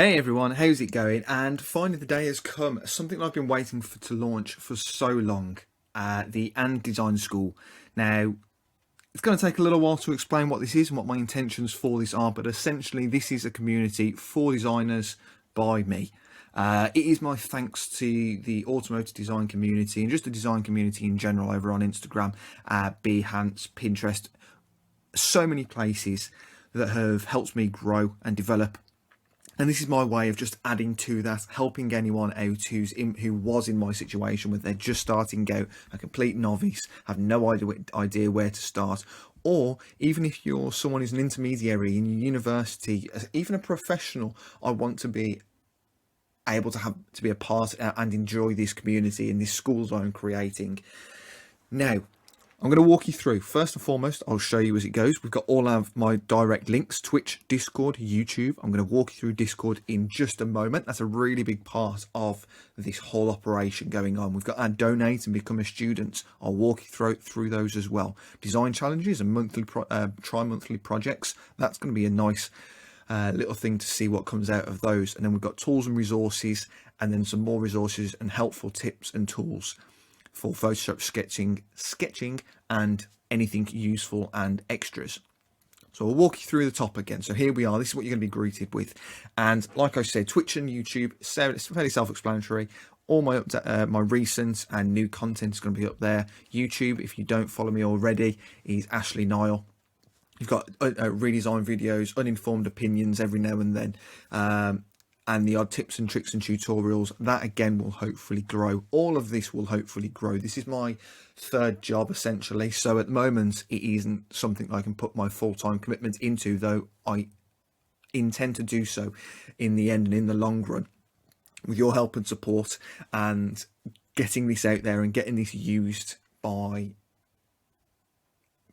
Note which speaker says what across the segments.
Speaker 1: Hey everyone, how's it going? And finally the day has come, something I've been waiting for to launch for so long, the And Design School. Now, it's going to take a little while to explain what this is and what my intentions for this are, but essentially this is a community for designers by me. It is my thanks to the automotive design community and just the design community in general over on Instagram, Behance, Pinterest, so many places that have helped me grow and develop. And this is my way of just adding to that, helping anyone out who was in my situation where they're just starting out, a complete novice, have no idea where to start. Or even if you're someone who's an intermediary in university, even a professional, I want to be able to be a part and enjoy this community and this school that I'm creating. Now, I'm going to walk you through. First and foremost, I'll show you as it goes. We've got all of my direct links: Twitch, Discord, YouTube. I'm going to walk you through Discord in just a moment. That's a really big part of this whole operation going on. We've got our donate and become a student. I'll walk you through those as well. Design challenges and monthly tri-monthly projects. That's going to be a nice little thing to see what comes out of those. And then we've got tools and resources, and then some more resources and helpful tips and tools for Photoshop sketching and anything useful and extras. So I'll walk you through the top again. So here we are. This is what you're going to be greeted with. And like I said, Twitch and YouTube, it's fairly self-explanatory. All my my recent and new content is going to be up there. YouTube, if you don't follow me already, is Ashley Niall. You've got redesign videos, uninformed opinions every now and then. And the odd tips and tricks and tutorials. That again will hopefully grow. All of this will hopefully grow. This is my third job essentially. So at the moment, it isn't something I can put my full-time commitment into, though I intend to do so in the end and in the long run. With your help and support and getting this out there and getting this used by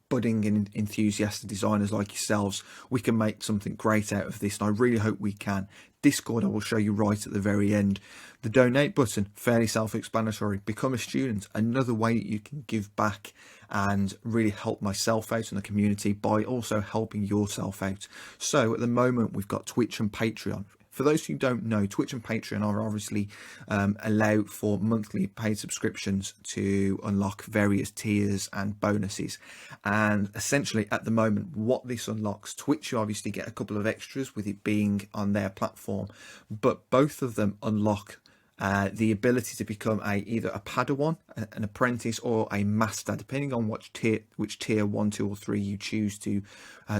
Speaker 1: budding and enthusiastic designers like yourselves, we can make something great out of this, and I really hope we can. Discord, I will show you right at the very end. The donate button, fairly self-explanatory. Become a student, another way that you can give back and really help myself out in the community by also helping yourself out. So at the moment, we've got Twitch and Patreon. For those who don't know, Twitch and Patreon are obviously allow for monthly paid subscriptions to unlock various tiers and bonuses. And essentially at the moment, what this unlocks, Twitch, you obviously get a couple of extras with it being on their platform, but both of them unlock the ability to become either a Padawan, an apprentice, or a master, depending on which tier 1, 2, or 3 you choose to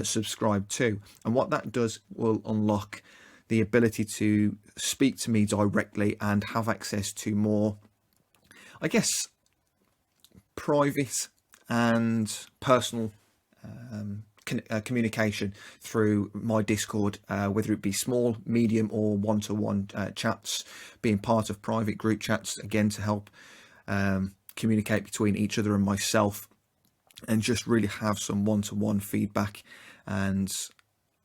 Speaker 1: subscribe to. And what that does will unlock the ability to speak to me directly and have access to more, I guess, private and personal communication through my Discord, whether it be small, medium, or one-to-one chats, being part of private group chats, again, to help communicate between each other and myself, and just really have some one-to-one feedback and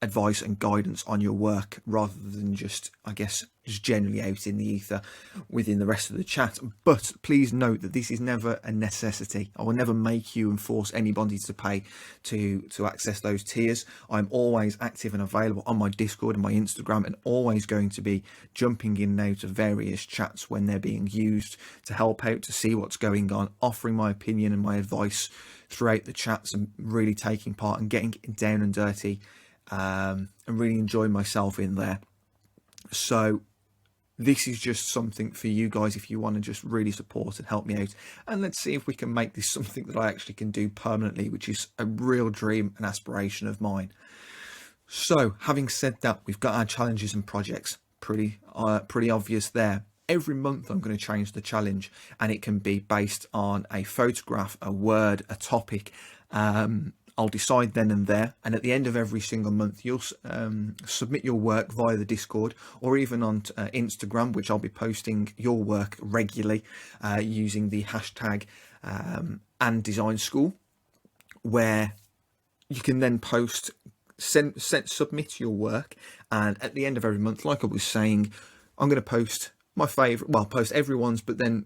Speaker 1: advice and guidance on your work, rather than just, I guess, just generally out in the ether within the rest of the chat. But please note that this is never a necessity. I will never make you and force anybody to pay to access those tiers. I'm always active and available on my Discord and my Instagram, and always going to be jumping in and out of various chats when they're being used to help out, to see what's going on, offering my opinion and my advice throughout the chats, and really taking part and getting down and dirty, and really enjoy myself in there. So this is just something for you guys if you want to just really support and help me out, and let's see if we can make this something that I actually can do permanently, which is a real dream and aspiration of mine. So having said that, we've got our challenges and projects, pretty obvious there. Every month I'm going to change the challenge, and it can be based on a photograph, a word, a topic. I'll decide then and there, and at the end of every single month you'll submit your work via the Discord, or even on Instagram, which I'll be posting your work regularly using the hashtag and design school, where you can then submit your work. And at the end of every month, like I was saying, I'm going to post my favorite, well, post everyone's, but then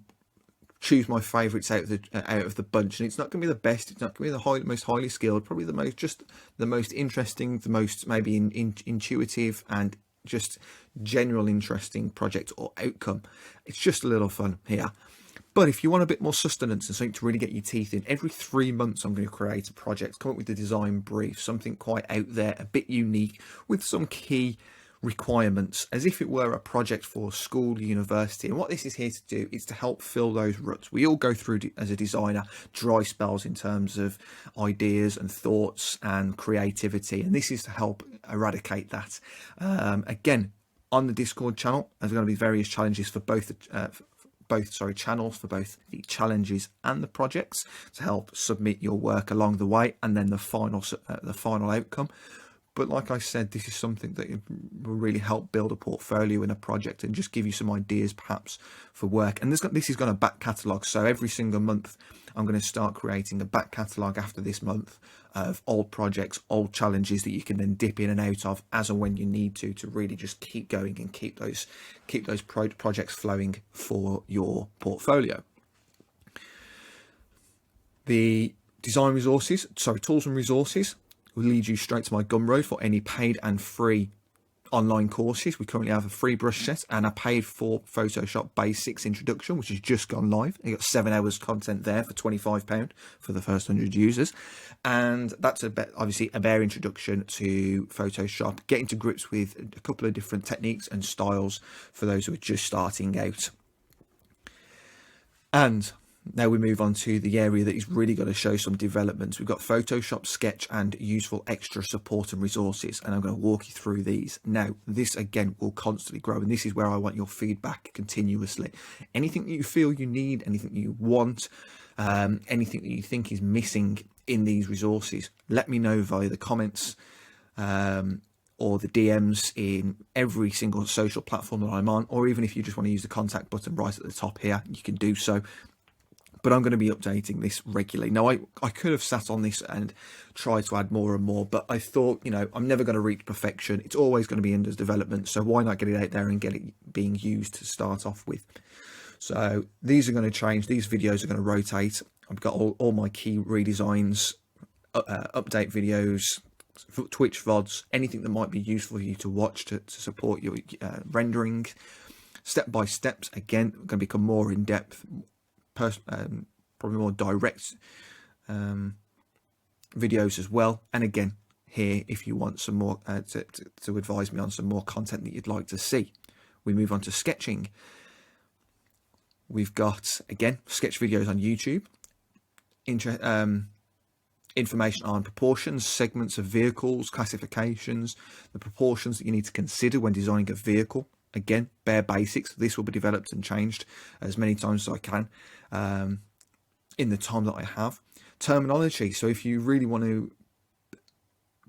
Speaker 1: choose my favorites out of the bunch. And it's not going to be the best, it's not going to be the most highly skilled, probably the most interesting, the most maybe intuitive and just general interesting project or outcome. It's just a little fun here. But if you want a bit more sustenance and something to really get your teeth in, every 3 months I'm going to create a project, come up with a design brief, something quite out there, a bit unique, with some key requirements, as if it were a project for school, university. And what this is here to do is to help fill those ruts. We all go through, as a designer, dry spells in terms of ideas and thoughts and creativity, and this is to help eradicate that. Again, on the Discord channel, there's going to be various challenges for both channels for both the challenges and the projects to help submit your work along the way, and then the final outcome. But like I said, this is something that will really help build a portfolio in a project and just give you some ideas perhaps for work. And this is going to back catalogue, so every single month I'm going to start creating a back catalogue after this month of old projects, old challenges that you can then dip in and out of as and when you need to really just keep going and keep those projects flowing for your portfolio. The design resources, tools and resources, will lead you straight to my Gumroad for any paid and free online courses. We currently have a free brush set and a paid for Photoshop Basics introduction, which has just gone live. You got 7 hours content there for £25 for the first 100 users, and that's obviously a bare introduction to Photoshop, getting to grips with a couple of different techniques and styles for those who are just starting out. And now we move on to the area that is really going to show some developments. We've got Photoshop, Sketch and useful extra support and resources, and I'm going to walk you through these. Now, this again will constantly grow, and this is where I want your feedback continuously. Anything that you feel you need, anything that you want, anything that you think is missing in these resources, let me know via the comments or the DMs in every single social platform that I'm on, or even if you just want to use the contact button right at the top here, you can do so. But I'm going to be updating this regularly. Now, I could have sat on this and tried to add more and more, but I thought, I'm never going to reach perfection. It's always going to be in development, so why not get it out there and get it being used to start off with? So these are going to change. These videos are going to rotate. I've got all my key redesigns, update videos, Twitch VODs, anything that might be useful for you to watch to support your rendering. Step-by-steps, again, going to become more in-depth, probably more direct videos as well. And again, here, if you want some more to advise me on some more content that you'd like to see. We move on to sketching. We've got, again, sketch videos on YouTube, information on proportions, segments of vehicles, classifications, the proportions that you need to consider when designing a vehicle. Again, bare basics. This will be developed and changed as many times as I can in the time that I have. Terminology. So if you really want to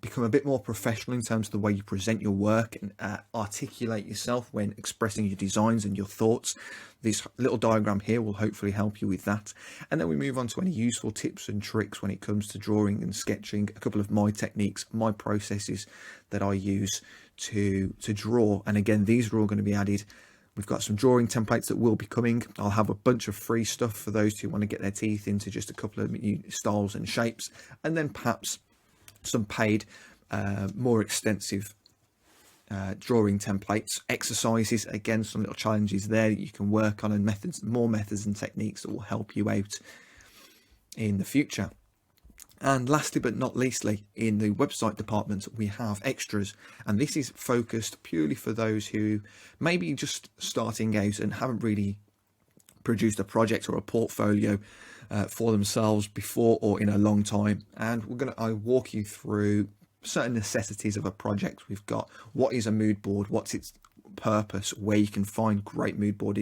Speaker 1: become a bit more professional in terms of the way you present your work and articulate yourself when expressing your designs and your thoughts, this little diagram here will hopefully help you with that. And then we move on to any useful tips and tricks when it comes to drawing and sketching, a couple of my techniques, my processes that I use to draw. And again, these are all going to be added. We've got some drawing templates that will be coming. I'll have a bunch of free stuff for those who want to get their teeth into just a couple of new styles and shapes, and then perhaps some paid, more extensive drawing templates, exercises, again, some little challenges there that you can work on, and more methods and techniques that will help you out in the future. And lastly but not leastly, in the website department, we have extras, and this is focused purely for those who may be just starting out and haven't really produced a project or a portfolio for themselves before or in a long time. And I'll walk you through certain necessities of a project. We've got what is a mood board, what's its purpose, where you can find great mood board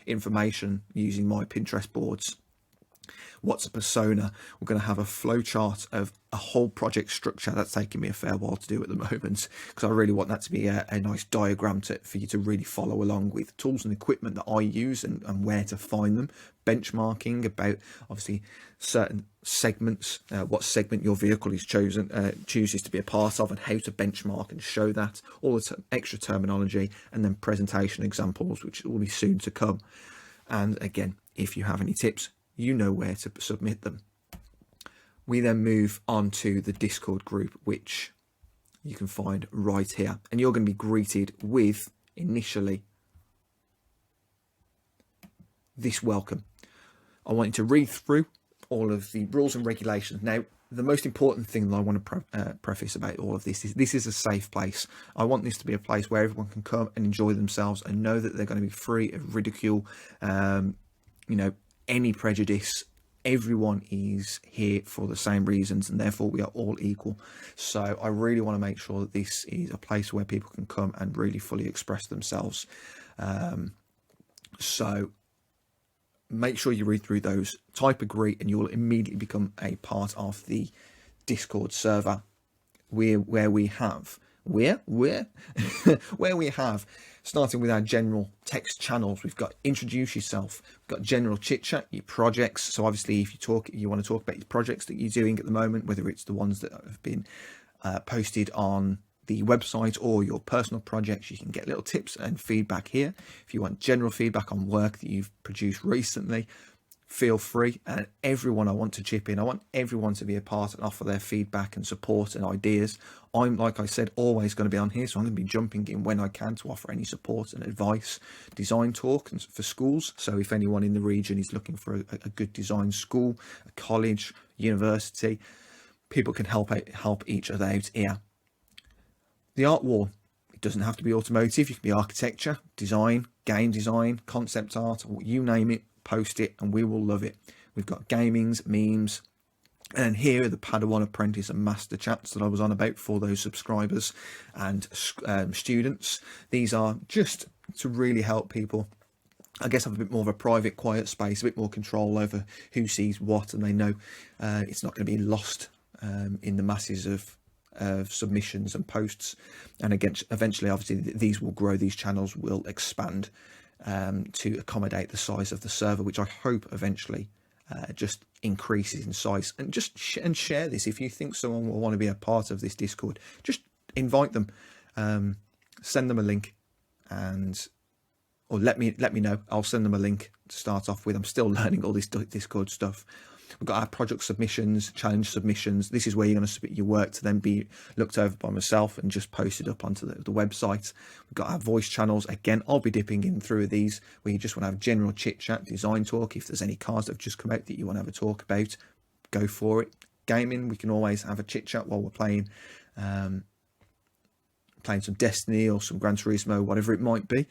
Speaker 1: information using my Pinterest boards. What's a persona? We're going to have a flow chart of a whole project structure. That's taking me a fair while to do at the moment, because I really want that to be a nice diagram for you to really follow along with. Tools and equipment that I use and where to find them. Benchmarking about obviously certain segments, what segment your vehicle is chooses to be a part of, and how to benchmark and show that. All the extra terminology, and then presentation examples, which will be soon to come. And again, if you have any tips, you know where to submit them. We then move on to the Discord group, which you can find right here. And you're going to be greeted with, initially, this welcome. I want you to read through all of the rules and regulations. Now, the most important thing that I want to preface about all of this is a safe place. I want this to be a place where everyone can come and enjoy themselves and know that they're going to be free of ridicule, any prejudice. Everyone is here for the same reasons, and therefore we are all equal. So I really want to make sure that this is a place where people can come and really fully express themselves. So make sure you read through those, type agree, and you will immediately become a part of the Discord server where we have starting with our general text channels. We've got introduce yourself, we've got general chit chat, your projects. So obviously if you want to talk about your projects that you're doing at the moment, whether it's the ones that have been posted on the website or your personal projects, you can get little tips and feedback here. If you want general feedback on work that you've produced recently, feel free. And everyone, I want to chip in. I want everyone to be a part and offer their feedback and support and ideas. I'm, like I said, always going to be on here, so I'm going to be jumping in when I can to offer any support and advice, design talk for schools. So if anyone in the region is looking for a good design school, a college, university, people can help each other out here. The art wall, it doesn't have to be automotive. You can be architecture, design, game design, concept art, you name it, post it, and we will love it. We've got gamings, memes, and here are the Padawan Apprentice and Master chats that I was on about for those subscribers and students. These are just to really help people, I guess, have a bit more of a private, quiet space, a bit more control over who sees what, and they know it's not going to be lost in the masses of submissions and posts. And again, eventually, obviously, these will grow, these channels will expand to accommodate the size of the server, which I hope eventually just increases in size. And just share this. If you think someone will want to be a part of this Discord, just invite them, send them a link, or let me know. I'll send them a link to start off with. I'm still learning all this Discord stuff. We've got our project submissions, challenge submissions. This is where you're going to submit your work to then be looked over by myself and just posted up onto the website. We've got our voice channels. Again, I'll be dipping in through these where you just want to have general chit chat, design talk. If there's any cars that have just come out that you want to have a talk about, go for it. Gaming, we can always have a chit chat while we're playing some Destiny or some Gran Turismo, whatever it might be.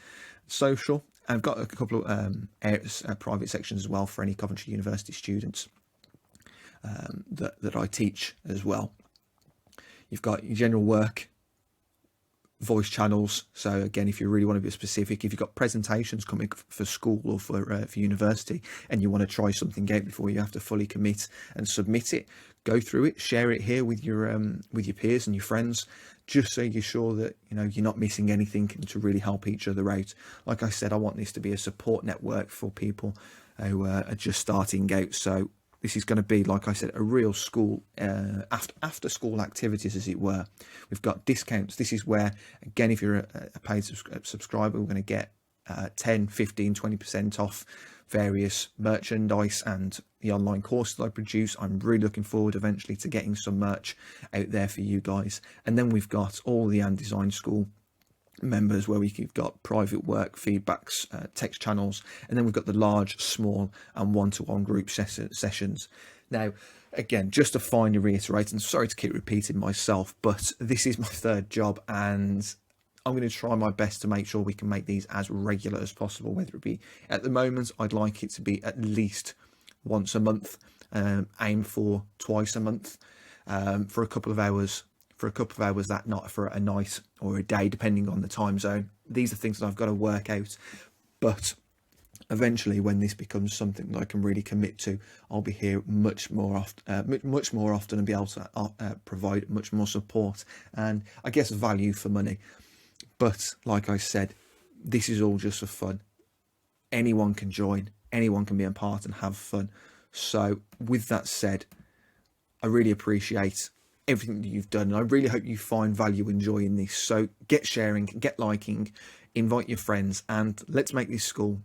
Speaker 1: Social. I've got a couple of private sections as well for any Coventry University students that I teach as well. You've got your general work, voice channels. So again, if you really want to be specific, if you've got presentations coming for school or for university and you want to try something out before you have to fully commit and submit it, go through it, share it here with your peers and your friends, just so you're sure that you're not missing anything, and to really help each other out. Like I said, I want this to be a support network for people who are just starting out. So this is going to be, like I said, a real school, after school activities, as it were. We've got discounts. This is where, again, if you're a paid subscriber, we're going to get 10, 15, 20% off various merchandise and the online courses that I produce. I'm really looking forward eventually to getting some merch out there for you guys. And then we've got all the And Design School members where we've got private work, feedbacks, text channels, and then we've got the large, small and one-to-one group sessions. Now, again, just to finally reiterate, and sorry to keep repeating myself, but this is my third job, and I'm going to try my best to make sure we can make these as regular as possible, whether it be, at the moment, I'd like it to be at least once a month, aim for twice a month, for a couple of hours that night, for a night or a day, depending on the time zone. These are things that I've got to work out, but eventually, when this becomes something that I can really commit to, I'll be here much more often and be able to provide much more support and, I guess, value for money. But like I said, this is all just for fun. Anyone can join, anyone can be a part and have fun. So with that said, I really appreciate everything that you've done, and I really hope you find value and joy in this. So get sharing, get liking, invite your friends, and let's make this school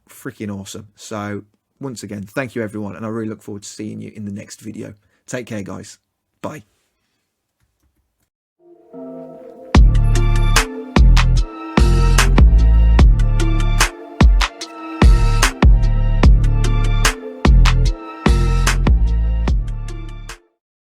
Speaker 1: freaking awesome. So once again, thank you everyone, and I really look forward to seeing you in the next video. Take care, guys. Bye.